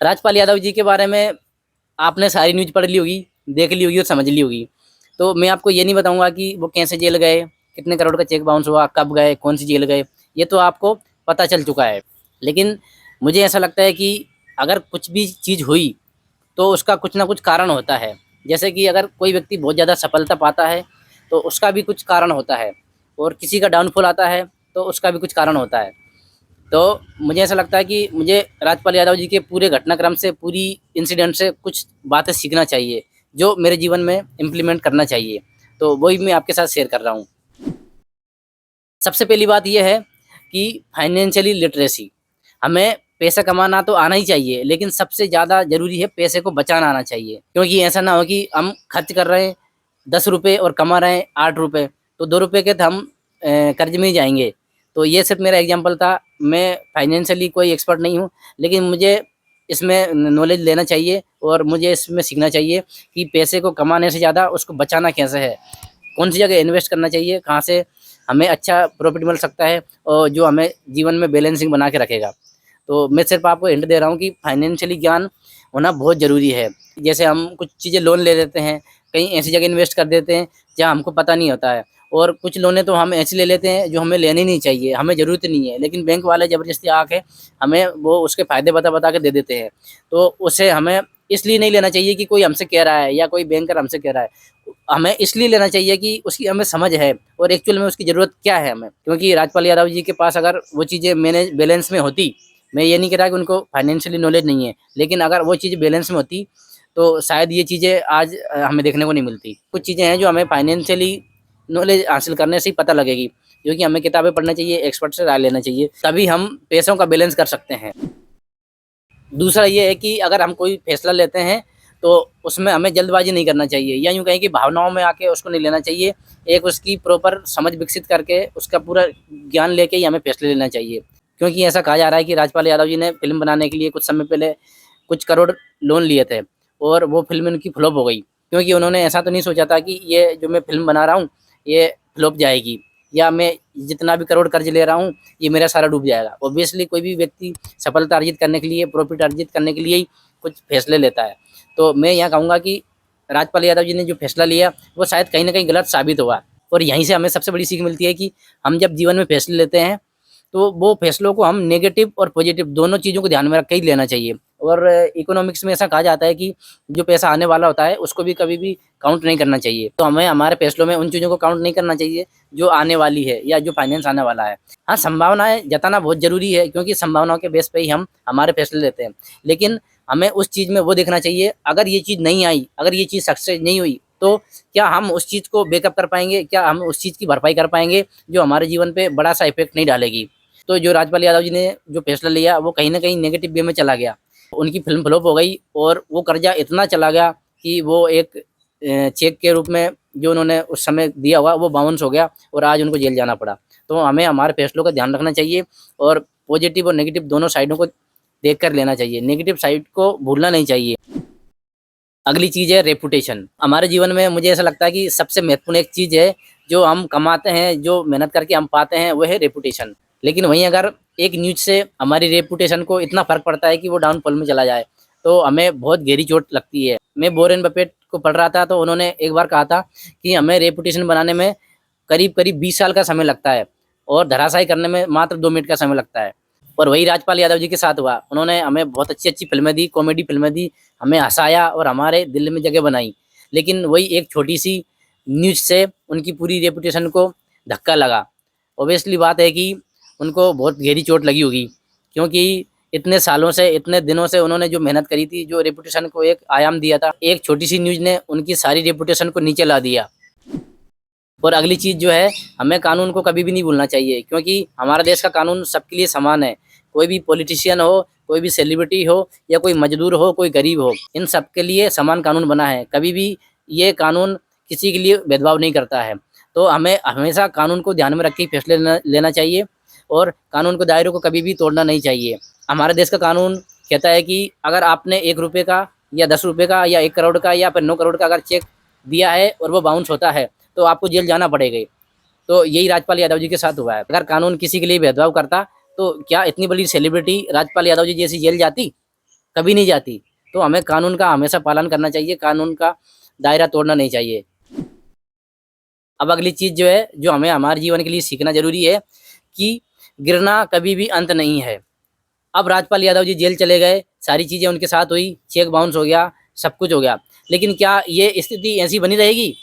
राजपाल यादव जी के बारे में आपने सारी न्यूज़ पढ़ ली होगी, देख ली होगी और समझ ली होगी। तो मैं आपको ये नहीं बताऊँगा कि वो कैसे जेल गए, कितने करोड़ का चेक बाउंस हुआ, कब गए, कौन-सी जेल गए, ये तो आपको पता चल चुका है। लेकिन मुझे ऐसा लगता है कि अगर कुछ भी चीज़ हुई, तो उसका कुछ ना कुछ कारण होता है। जैसे कि अगर कोई व्यक्ति बहुत ज़्यादा सफलता पाता है, तो उसका भी कुछ कारण होता है और किसी का डाउनफॉल आता है, तो उसका भी कुछ कारण होता है। तो मुझे ऐसा लगता है कि मुझे राजपाल यादव जी के पूरे घटनाक्रम से, पूरी इंसिडेंट से कुछ बातें सीखना चाहिए, जो मेरे जीवन में इम्प्लीमेंट करना चाहिए। तो वही मैं आपके साथ शेयर कर रहा हूँ। सबसे पहली बात ये है कि फाइनेंशियली लिटरेसी, हमें पैसा कमाना तो आना ही चाहिए, लेकिन सबसे ज़्यादा ज़रूरी है पैसे को बचाना आना चाहिए। क्योंकि ऐसा ना हो कि हम खर्च कर रहे हैं ₹10 और कमा रहे हैं ₹8, तो ₹2 के तो हम कर्ज में ही जाएँगे। तो ये सिर्फ़ मेरा एग्ज़ाम्पल था। मैं फाइनेंशियली कोई एक्सपर्ट नहीं हूँ, लेकिन मुझे इसमें न नॉलेज लेना चाहिए और मुझे इसमें सीखना चाहिए कि पैसे को कमाने से ज़्यादा उसको बचाना कैसे है। कौन सी जगह इन्वेस्ट करना चाहिए, कहाँ से हमें अच्छा प्रॉफ़िट मिल सकता है और जो हमें जीवन में बैलेंसिंग बना के रखेगा। तो मैं सिर्फ़ आपको हिंट दे रहा हूँ कि फाइनेंशियली ज्ञान होना बहुत ज़रूरी है। जैसे हम कुछ चीज़ें लोन ले लेते हैं, कहीं ऐसी जगह इन्वेस्ट कर देते हैं जहाँ हमको पता नहीं होता है, और कुछ लोनें तो हम ऐसी ले लेते हैं जो हमें लेनी नहीं चाहिए, हमें ज़रूरत नहीं है, लेकिन बैंक वाले ज़बरदस्ती आके हमें वो उसके फ़ायदे बता-बता के दे देते हैं। तो उसे हमें इसलिए नहीं लेना चाहिए कि कोई हमसे कह रहा है या कोई बैंकर हमसे कह रहा है। हमें इसलिए लेना चाहिए कि उसकी हमें समझ है और एक्चुअल में उसकी ज़रूरत क्या है हमें। क्योंकि राजपाल यादव जी के पास अगर वो चीज़ें मैनेज बैलेंस में होती, मैं ये नहीं कह रहा कि उनको फाइनेंशियली नॉलेज नहीं है, लेकिन अगर वो चीज़ बैलेंस में होती, तो शायद ये चीज़ें आज हमें देखने को नहीं मिलती। कुछ चीज़ें हैं जो हमें फाइनेंशियली नॉलेज हासिल करने से ही पता लगेगी, जो कि हमें किताबें पढ़ना चाहिए, एक्सपर्ट से राय लेना चाहिए, तभी हम पैसों का बैलेंस कर सकते हैं। दूसरा ये है कि अगर हम कोई फैसला लेते हैं, तो उसमें हमें जल्दबाज़ी नहीं करना चाहिए, या यूँ कहें कि भावनाओं में आके उसको नहीं लेना चाहिए। एक उसकी प्रॉपर समझ विकसित करके, उसका पूरा ज्ञान लेके ही हमें फैसले लेना चाहिए। क्योंकि ऐसा कहा जा रहा है कि राजपाल यादव जी ने फ़िल्म बनाने के लिए कुछ समय पहले कुछ करोड़ लोन लिए थे और वो फ़िल्म उनकी फ्लॉप हो गई। क्योंकि उन्होंने ऐसा तो नहीं सोचा था कि ये जो मैं फ़िल्म बना रहा हूँ, ये फ्लॉप जाएगी, या मैं जितना भी करोड़ कर्ज़ ले रहा हूँ, ये मेरा सारा डूब जाएगा। ऑब्वियसली कोई भी व्यक्ति सफलता अर्जित करने के लिए, प्रॉफ़िट अर्जित करने के लिए ही कुछ फैसले लेता है। तो मैं यहाँ कहूँगा कि राजपाल यादव जी ने जो फैसला लिया, वो शायद कहीं न कहीं गलत साबित हुआ, और यहीं से हमें सबसे बड़ी सीख मिलती है कि हम जब जीवन में फैसले लेते हैं, तो वो फैसलों को हम नेगेटिव और पॉजिटिव दोनों चीज़ों को ध्यान में रख के ही लेना चाहिए। और इकोनॉमिक्स में ऐसा कहा जाता है कि जो पैसा आने वाला होता है, उसको भी कभी भी काउंट नहीं करना चाहिए। तो हमें हमारे फैसलों में उन चीज़ों को काउंट नहीं करना चाहिए, जो आने वाली है या जो फाइनेंस आने वाला है। हाँ, संभावनाएँ जताना बहुत ज़रूरी है, क्योंकि संभावनाओं के बेस पे ही हम हमारे फैसले लेते हैं। लेकिन हमें उस चीज़ में वो देखना चाहिए, अगर ये चीज़ नहीं आई, अगर ये चीज़ सक्सेस नहीं हुई, तो क्या हम उस चीज़ को बैकअप कर पाएँगे? क्या हम उस चीज़ की भरपाई कर पाएँगे, जो हमारे जीवन पे बड़ा-सा इफ़ेक्ट नहीं डालेगी? तो जो राजपाल यादव जी ने जो फैसला लिया, वो कहीं न कहीं नेगेटिव वे में चला गया। उनकी फ़िल्म फ्लॉप हो गई और वो कर्ज़ा इतना चला गया कि वो एक चेक के रूप में जो उन्होंने उस समय दिया हुआ, वो बाउंस हो गया और आज उनको जेल जाना पड़ा। तो हमें हमारे फैसलों का ध्यान रखना चाहिए और पॉज़िटिव और नेगेटिव दोनों साइडों को देख कर लेना चाहिए। नेगेटिव साइड को भूलना नहीं चाहिए। अगली चीज़ है रेपुटेशन। हमारे जीवन में मुझे ऐसा लगता है कि सबसे महत्वपूर्ण एक चीज़ है, जो हम कमाते हैं, जो मेहनत करके हम पाते हैं, वो है रेपुटेशन। लेकिन वहीं अगर एक न्यूज़ से हमारी रेपुटेशन को इतना फ़र्क पड़ता है कि वो डाउनफॉल में चला जाए, तो हमें बहुत गहरी चोट लगती है। मैं वॉरेन बफेट को पढ़ रहा था, तो उन्होंने एक बार कहा था कि हमें रेपुटेशन बनाने में करीब-करीब 20 साल का समय लगता है और धराशायी करने में मात्र 2 मिनट का समय लगता है। और वही राजपाल यादव जी के साथ हुआ। उन्होंने हमें बहुत अच्छी-अच्छी फ़िल्में दी, कॉमेडी फ़िल्में दी, हमें हँसाया और हमारे दिल में जगह बनाई। लेकिन वही एक छोटी-सी न्यूज़ से उनकी पूरी रेपुटेशन को धक्का लगा। ऑब्वियसली बात है कि उनको बहुत गहरी चोट लगी होगी, क्योंकि इतने सालों से, इतने दिनों से उन्होंने जो मेहनत करी थी, जो रेपुटेशन को एक आयाम दिया था, एक छोटी-सी न्यूज़ ने उनकी सारी रेपुटेशन को नीचे ला दिया। और अगली चीज़ जो है, हमें कानून को कभी भी नहीं भूलना चाहिए, क्योंकि हमारा देश का कानून सबके लिए समान है। कोई भी पॉलिटिशियन हो, कोई भी सेलिब्रिटी हो, या कोई मज़दूर हो, कोई गरीब हो, इन सबके लिए समान कानून बना है। कभी भी ये कानून किसी के लिए भेदभाव नहीं करता है। तो हमें हमेशा कानून को ध्यान में रख के ही फैसले लेना लेना चाहिए और कानून के दायरे को कभी भी तोड़ना नहीं चाहिए। हमारे देश का कानून कहता है कि अगर आपने ₹1 का या ₹10 का या 1 करोड़ का या फिर 9 करोड़ का अगर चेक दिया है और वो बाउंस होता है, तो आपको जेल जाना पड़ेगा ही। तो यही राजपाल यादव जी के साथ हुआ है। अगर कानून किसी के लिए भेदभाव करता, तो क्या इतनी बड़ी सेलिब्रिटी राजपाल यादव जी जैसी जेल जाती? कभी नहीं जाती। तो हमें कानून का हमेशा पालन करना चाहिए, कानून का दायरा तोड़ना नहीं चाहिए। अब अगली चीज़ जो है, जो हमें हमारे जीवन के लिए सीखना ज़रूरी है कि गिरना कभी भी अंत नहीं है। अब राजपाल यादव जी जेल चले गए, सारी चीज़ें उनके साथ हुई, चेक बाउंस हो गया, सब कुछ हो गया। लेकिन क्या ये स्थिति ऐसी बनी रहेगी?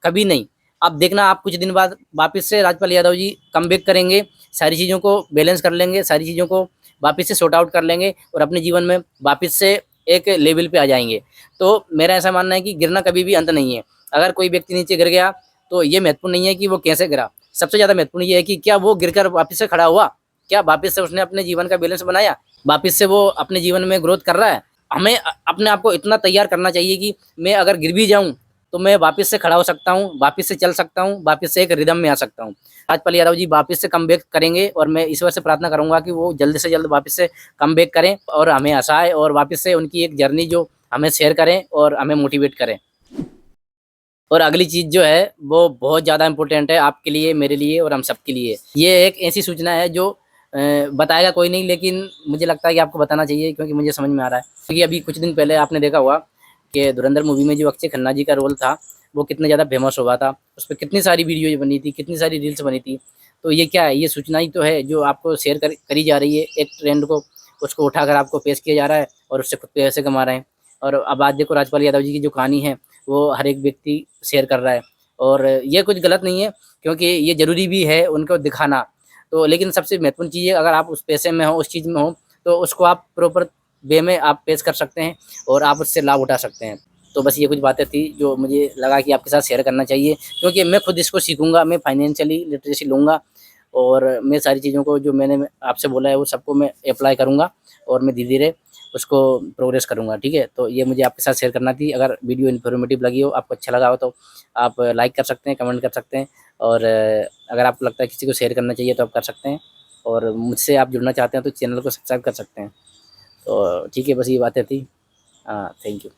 कभी नहीं। अब देखना आप कुछ दिन बाद वापस से राजपाल यादव जी कमबैक करेंगे, सारी चीज़ों को बैलेंस कर लेंगे, सारी चीज़ों को वापस से सॉर्ट आउट कर लेंगे और अपने जीवन में वापस से एक लेवल पे आ जाएँगे। तो मेरा ऐसा मानना है कि गिरना कभी भी अंत नहीं है। अगर कोई व्यक्ति नीचे गिर गया, तो ये महत्वपूर्ण नहीं है कि वो कैसे गिरा। सबसे ज़्यादा महत्वपूर्ण ये है कि क्या वो गिरकर वापस से खड़ा हुआ? क्या वापस से उसने अपने जीवन का बैलेंस बनाया? वापस से वो अपने जीवन में ग्रोथ कर रहा है? हमें अपने आप को इतना तैयार करना चाहिए कि मैं अगर गिर भी जाऊँ, तो मैं वापस से खड़ा हो सकता हूँ, वापस से चल सकता हूँ, वापस से एक रिदम में आ सकता हूँ। राजपाल यादव जी वापस से कमबैक करेंगे और मैं ईश्वर से प्रार्थना करूँगा कि वो जल्द से जल्द वापस से कमबैक करें और हमें हँसाएँ और वापस से उनकी एक जर्नी जो हमें शेयर करें और हमें मोटिवेट करें। और अगली चीज़ जो है, वो बहुत ज़्यादा इम्पोर्टेंट है आपके लिए, मेरे लिए और हम सबके लिए। ये एक ऐसी सूचना है जो बताएगा कोई नहीं, लेकिन मुझे लगता है कि आपको बताना चाहिए क्योंकि मुझे समझ में आ रहा है। क्योंकि अभी कुछ दिन पहले आपने देखा होगा कि धुरंधर मूवी में जो अक्षय खन्ना जी का रोल था, वो कितना ज़्यादा फेमस हुआ था। उसपे कितनी सारी वीडियोज़ बनी थी, कितनी सारी रील्स बनी थी। तो ये क्या है? ये सूचना ही तो है जो आपको शेयर करी जा रही है। एक ट्रेंड को उसको उठाकर आपको पेश किया जा रहा है और उससे खुद पैसे कमा रहे हैं। और अब आज देखो राजपाल यादव जी की जो कहानी है, वो हर एक व्यक्ति शेयर कर रहा है और ये कुछ गलत नहीं है क्योंकि ये ज़रूरी भी है उनको दिखाना। तो लेकिन सबसे महत्वपूर्ण चीज़ है अगर आप उस पैसे में हो, उस चीज़ में हो, तो उसको आप प्रॉपर वे में आप पेश कर सकते हैं और आप उससे लाभ उठा सकते हैं। तो बस ये कुछ बातें थी जो मुझे लगा कि आपके साथ शेयर करना चाहिए क्योंकि मैं खुद इसको सीखूँगा, मैं फाइनेंशियली लिटरेसी लूँगा और मैं सारी चीज़ों को जो मैंने आपसे बोला है वो सबको मैं अप्लाई करूँगा और मैं धीरे-धीरे उसको प्रोग्रेस करूँगा, ठीक है? तो ये मुझे आपके साथ शेयर करना थी। अगर वीडियो इन्फॉर्मेटिव लगी हो, आपको अच्छा लगा हो तो आप लाइक कर सकते हैं, कमेंट कर सकते हैं और अगर आपको लगता है किसी को शेयर करना चाहिए तो आप कर सकते हैं और मुझसे आप जुड़ना चाहते हैं तो चैनल को सब्सक्राइब कर सकते हैं। तो ठीक है, बस ये बातें थी। हाँ, थैंक यू।